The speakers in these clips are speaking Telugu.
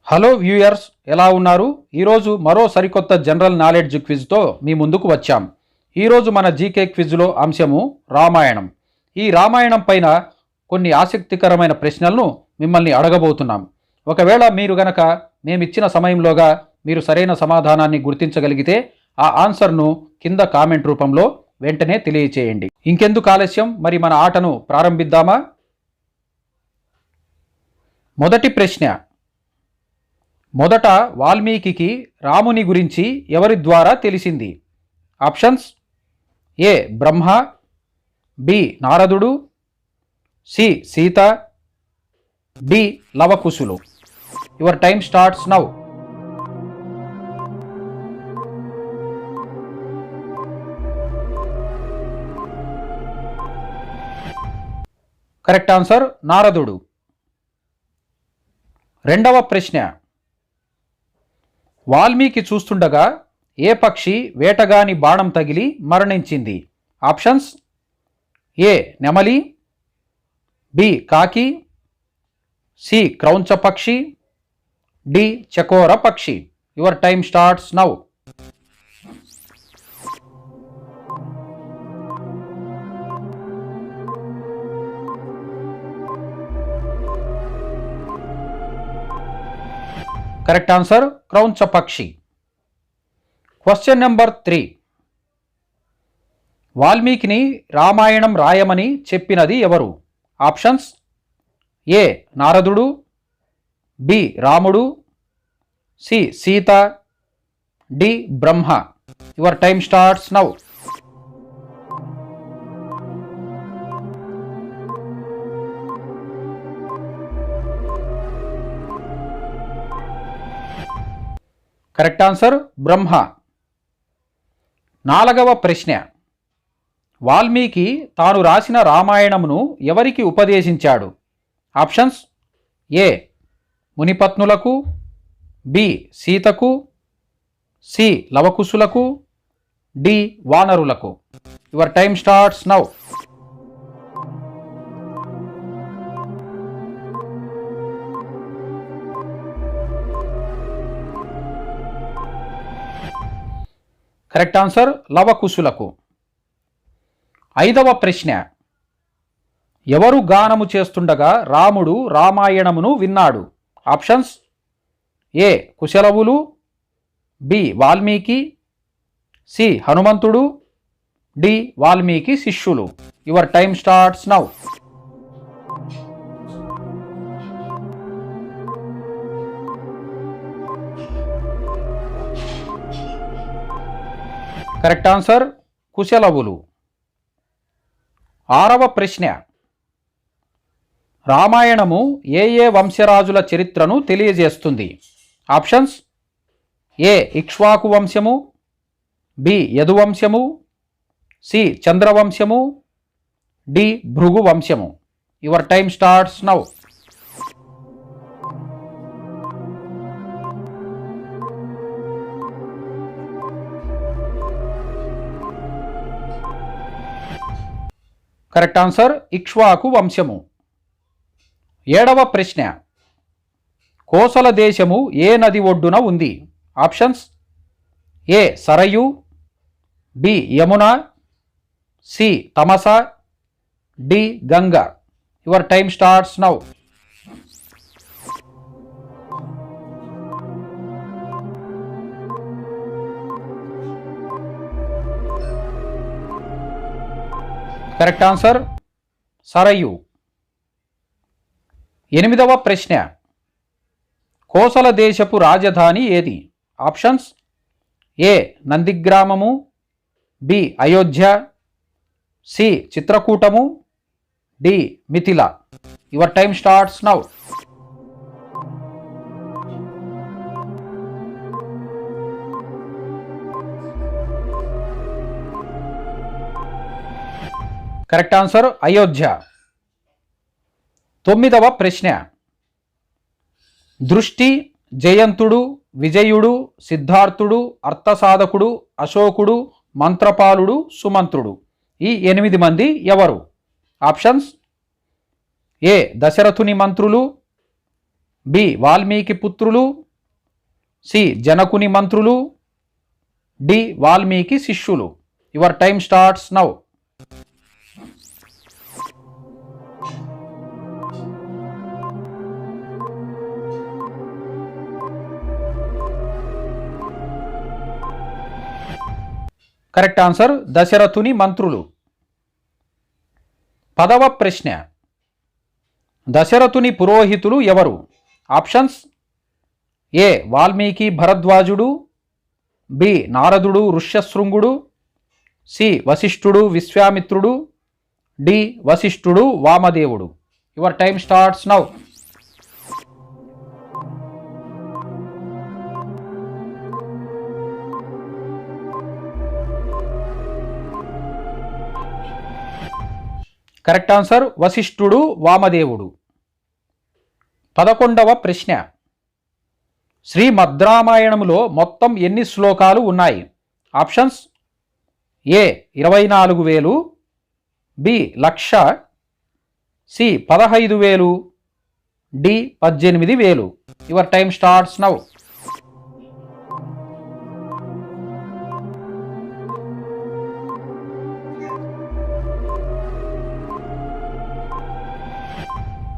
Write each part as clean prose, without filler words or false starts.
హలో వ్యూయర్స్, ఎలా ఉన్నారు? ఈరోజు మరో సరికొత్త జనరల్ నాలెడ్జ్ క్విజ్తో మీ ముందుకు వచ్చాం. ఈరోజు మన జీకే క్విజ్లో అంశము రామాయణం. ఈ రామాయణం పైన కొన్ని ఆసక్తికరమైన ప్రశ్నలను మిమ్మల్ని అడగబోతున్నాం. ఒకవేళ మీరు గనక మేమిచ్చిన సమయంలోగా మీరు సరైన సమాధానాన్ని గుర్తించగలిగితే ఆ ఆన్సర్ను కింద కామెంట్ రూపంలో వెంటనే తెలియచేయండి. ఇంకెందుకు ఆలస్యం, మరి మన ఆటను ప్రారంభిద్దామా? మొదటి ప్రశ్న. మొదట వాల్మీకి రాముని గురించి ఎవరి ద్వారా తెలిసింది? ఆప్షన్స్: ఏ బ్రహ్మ, బి నారదుడు, సి సీత, డి లవకుశులు. Your time starts now. Correct answer నారదుడు. రెండవ ప్రశ్న. వాల్మీకి చూస్తుండగా ఏ పక్షి వేటగాని బాణం తగిలి మరణించింది? ఆప్షన్స్: ఏ నెమలి, బి కాకి, సి క్రౌంచ పక్షి, డి చకోర పక్షి. Your time starts now. Correct answer క్రౌంచ పక్షి. Question number 3. వాల్మీకిని రామాయణం రాయమని చెప్పినది ఎవరు? ఆప్షన్స్: ఏ నారదుడు, బి రాముడు, C Sita, D Brahma. Your time starts now. Correct answer Brahma. నాలుగవ ప్రశ్న. వాల్మీకి తాను రాసిన రామాయణమును ఎవరికి ఉపదేశించాడు? ఆప్షన్స్: ఏ మునిపత్నులకు, బి సీతకు, సి లవకుశులకు, డి వానరులకు. Your time starts now. Correct answer లవకుశులకు. ఐదవ ప్రశ్న. ఎవరు గానము చేస్తుండగా రాముడు రామాయణమును విన్నాడు? ఆప్షన్స్: ఏ కుశలవులు, బి వాల్మీకి, సి హనుమంతుడు, డి వాల్మీకి శిష్యులు. Your time starts now. Correct answer కుశలవులు. ఆరవ ప్రశ్న. రామాయణము ఏ ఏ వంశరాజుల చరిత్రను తెలియజేస్తుంది? ఆప్షన్స్: ఏ ఇక్ష్వాకు వంశము, బి యదువంశము, సి చంద్రవంశము, డి భృగు వంశము. Your time starts now. Correct answer Ikshvaku వంశము. ఏడవ ప్రశ్న. కోసల దేశము ఏ నది ఒడ్డున ఉంది? Options: A Sarayu, B Yamuna, C Tamasa, D Ganga. Your time starts now. Correct answer Sarayu. ఎనిమిదవ ప్రశ్న. కోసల దేశపు రాజధాని ఏది? ఆప్షన్స్: ఏ నందిగ్రామము, బి అయోధ్య, సి చిత్రకూటము, D Mithila. Your time starts now. Correct answer Ayodhya. తొమ్మిదవ ప్రశ్న. దృష్టి, జయంతుడు, విజయుడు, సిద్ధార్థుడు, అర్థసాధకుడు, అశోకుడు, మంత్రపాలుడు, సుమంత్రుడు. ఈ 8 మంది ఎవరు? ఆప్షన్స్: ఏ దశరథుని మంత్రులు, బి వాల్మీకి పుత్రులు, సి జనకుని మంత్రులు, డి వాల్మీకి శిష్యులు. Your time starts now. Correct answer దశరథుని మంత్రులు. 10వ ప్రశ్న, దశరథుని పురోహితులు ఎవరు? ఆప్షన్స్: ఏ వాల్మీకి భరద్వాజుడు, బి నారదుడు ఋష్యశృంగుడు, సి వశిష్ఠుడు విశ్వామిత్రుడు, డి వశిష్ఠుడు వామదేవుడు. Your time starts now. Correct answer వశిష్ఠుడు వామదేవుడు. 11వ ప్రశ్న, శ్రీమద్రామాయణములో మొత్తం ఎన్ని శ్లోకాలు ఉన్నాయి? Options: A 24,000, B 1,00,000, C 15,000, D 18,000. Your time starts now.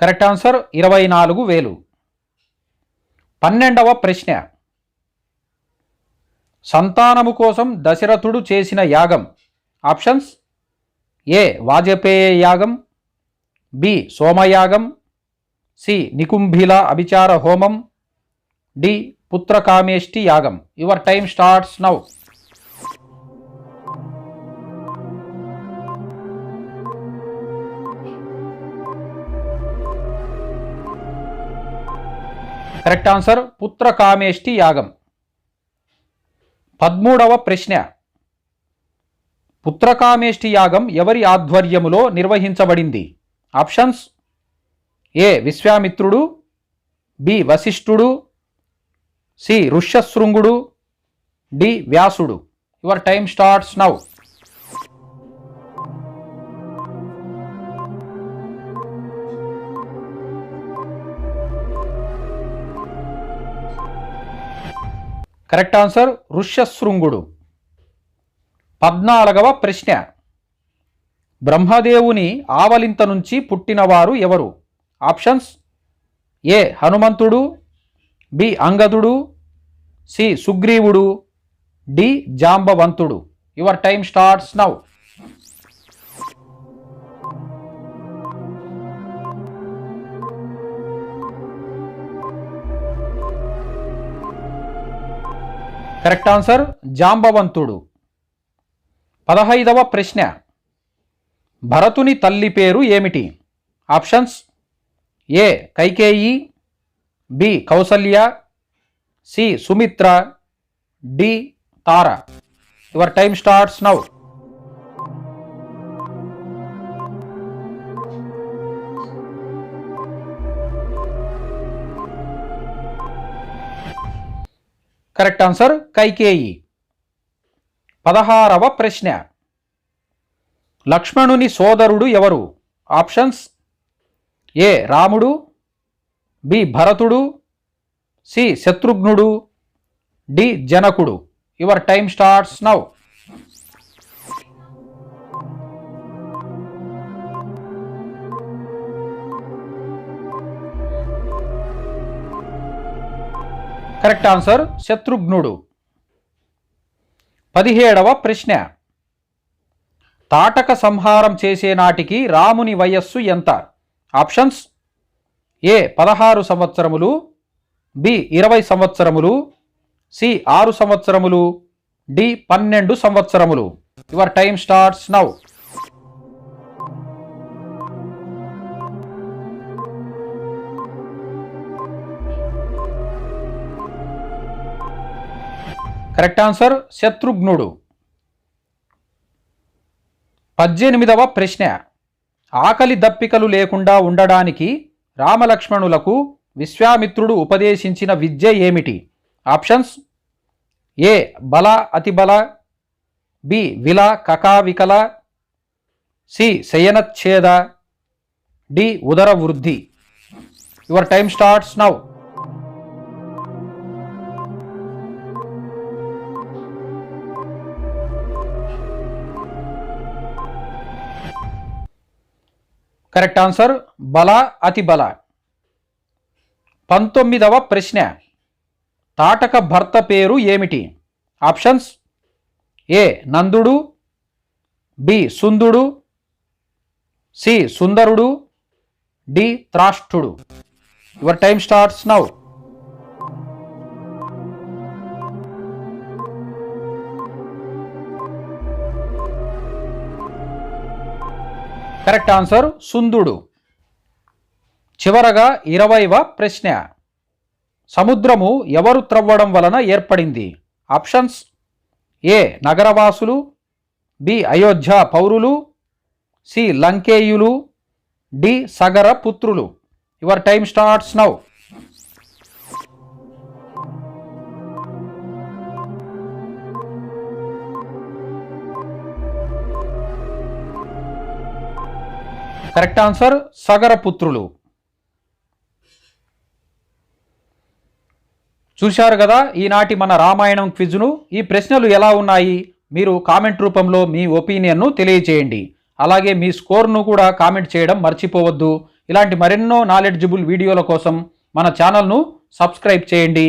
Correct answer 24,000. 12వ ప్రశ్న, సంతానము కోసం దశరథుడు చేసిన యాగం. ఆప్షన్స్: ఏ వాజపేయ యాగం, బి సోమయాగం, సి నికుంభిల అభిచార హోమం, డి పుత్రకామేష్టి యాగం. Your time starts now. Correct answer Putrakameshti యాగం. 13వ ప్రశ్న, పుత్రకామేష్టి యాగం ఎవరి ఆధ్వర్యములో నిర్వహించబడింది? ఆప్షన్స్: ఏ విశ్వామిత్రుడు, బి వశిష్ఠుడు, సి ఋష్యశృంగుడు, డి వ్యాసుడు. Your time starts now. Correct answer ఋష్యశృంగుడు. 14వ ప్రశ్న, బ్రహ్మదేవుని ఆవలింత నుంచి పుట్టినవారు ఎవరు? ఆప్షన్స్: ఏ హనుమంతుడు, బి అంగదుడు, సి సుగ్రీవుడు, డి జాంబవంతుడు. Your time starts now. Correct answer జాంబవంతుడు. 15వ ప్రశ్న, భరతుని తల్లి పేరు ఏమిటి? Options: A Kaikeyi, B Kausalya, C Sumitra, D Tara. Your time starts now. Correct answer Kaikeyi. 16వ ప్రశ్న, లక్ష్మణుని సోదరుడు ఎవరు? ఆప్షన్స్: ఏ రాముడు, బి భరతుడు, సి శత్రుఘ్నుడు, డి జనకుడు. Your time starts now. Correct answer శత్రుఘ్నుడు. 17వ ప్రశ్న, తాటక సంహారం చేసే నాటికి రాముని వయస్సు ఎంత? ఆప్షన్స్: ఏ 16 సంవత్సరములు, బి 20 సంవత్సరములు, సి 6 సంవత్సరములు, డి 12 సంవత్సరములు. Your time starts now. Correct answer శత్రుఘ్నుడు. 18వ ప్రశ్న, ఆకలి దప్పికలు లేకుండా ఉండడానికి రామలక్ష్మణులకు విశ్వామిత్రుడు ఉపదేశించిన విద్య ఏమిటి? ఆప్షన్స్: ఏ బల అతిబల, బి విల కకావికల, సి శయనచ్ఛేద, డి ఉదర వృద్ధి. Your time starts now. Correct answer బల అతి బల. 19వ ప్రశ్న, తాటక భర్త పేరు ఏమిటి? ఆప్షన్స్: ఏ నందుడు, బి సుందుడు, సి సుందరుడు, డి త్రాష్టుడు. Your time starts now. Correct answer సుందుడు. చివరగా 20వ ప్రశ్న, సముద్రము ఎవరు త్రవ్వడం వలన ఏర్పడింది? ఆప్షన్స్: ఏ నగరవాసులు, బి అయోధ్య పౌరులు, సి లంకేయులు, డి సగర పుత్రులు. Your time starts now. Correct answer Sagara పుత్రులు. చూశారు కదా ఈనాటి మన రామాయణం క్విజ్ను. ఈ ప్రశ్నలు ఎలా ఉన్నాయి? మీరు కామెంట్ రూపంలో మీ ఒపీనియన్ను తెలియచేయండి. అలాగే మీ స్కోర్ను కూడా కామెంట్ చేయడం మర్చిపోవద్దు. ఇలాంటి మరెన్నో నాలెడ్జబుల్ వీడియోల కోసం మన ఛానల్ను సబ్స్క్రైబ్ చేయండి.